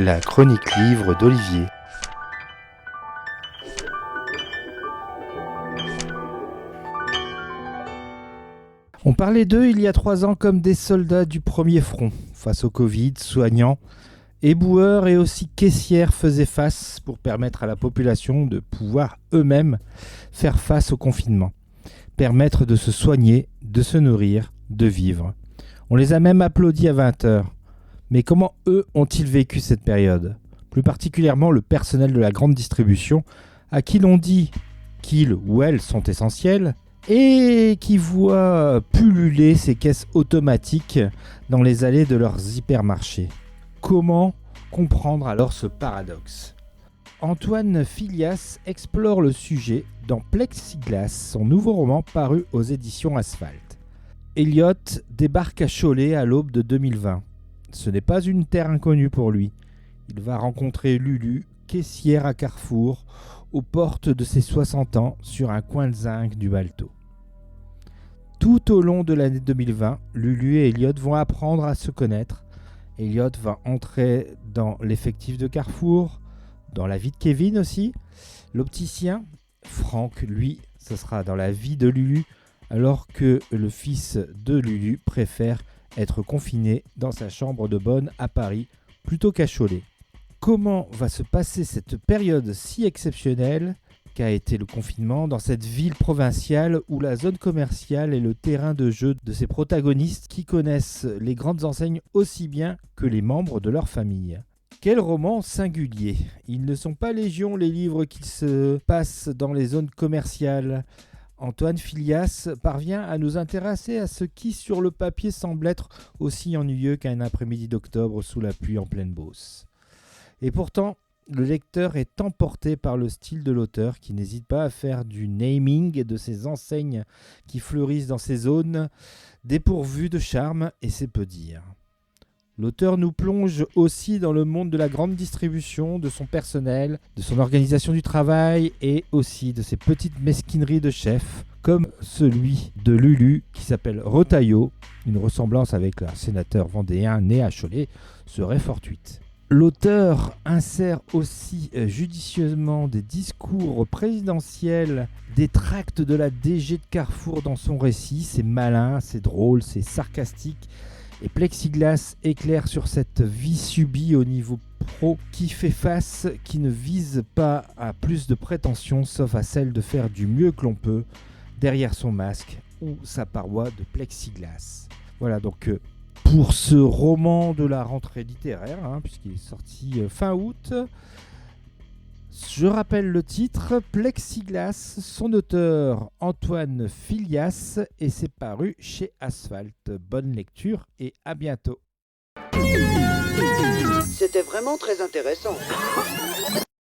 La chronique livre d'Olivier. On parlait d'eux il y a 3 ans comme des soldats du premier front. Face au Covid, soignants, éboueurs et aussi caissières faisaient face pour permettre à la population de pouvoir eux-mêmes faire face au confinement. Permettre de se soigner, de se nourrir, de vivre. On les a même applaudis à 20h. Mais comment eux ont-ils vécu cette période ? Plus particulièrement le personnel de la grande distribution, à qui l'on dit qu'ils ou elles sont essentiels, et qui voient pulluler ces caisses automatiques dans les allées de leurs hypermarchés. Comment comprendre alors ce paradoxe ? Antoine Filias explore le sujet dans Plexiglas, son nouveau roman paru aux éditions Asphalt. Elliot débarque à Cholet à l'aube de 2020. Ce n'est pas une terre inconnue pour lui. Il va rencontrer Lulu, caissière à Carrefour, aux portes de ses 60 ans, sur un coin de zinc du Balto. Tout au long de l'année 2020, Lulu et Elliot vont apprendre à se connaître. Elliot va entrer dans l'effectif de Carrefour, dans la vie de Kevin aussi. L'opticien, Franck, lui, ce sera dans la vie de Lulu, alors que le fils de Lulu préfère être confiné dans sa chambre de bonne à Paris plutôt qu'à Cholet. Comment va se passer cette période si exceptionnelle qu'a été le confinement dans cette ville provinciale où la zone commerciale est le terrain de jeu de ces protagonistes qui connaissent les grandes enseignes aussi bien que les membres de leur famille ? Quel roman singulier ! Ils ne sont pas légion les livres qui se passent dans les zones commerciales. Antoine Filias parvient à nous intéresser à ce qui, sur le papier, semble être aussi ennuyeux qu'un après-midi d'octobre sous la pluie en pleine Beauce. Et pourtant, le lecteur est emporté par le style de l'auteur qui n'hésite pas à faire du naming de ces enseignes qui fleurissent dans ces zones dépourvues de charme, et c'est peu dire. L'auteur nous plonge aussi dans le monde de la grande distribution, de son personnel, de son organisation du travail et aussi de ses petites mesquineries de chef, comme celui de Lulu qui s'appelle Retailleau. Une ressemblance avec un sénateur vendéen né à Cholet serait fortuite. L'auteur insère aussi judicieusement des discours présidentiels, des tracts de la DG de Carrefour dans son récit. C'est malin, c'est drôle, c'est sarcastique. Et Plexiglas éclaire sur cette vie subie au niveau pro qui fait face, qui ne vise pas à plus de prétentions sauf à celle de faire du mieux que l'on peut derrière son masque ou sa paroi de plexiglas. Voilà donc pour ce roman de la rentrée littéraire, puisqu'il est sorti fin août. Je rappelle le titre, Plexiglas, son auteur Antoine Filias, et c'est paru chez Asphalt. Bonne lecture et à bientôt. C'était vraiment très intéressant.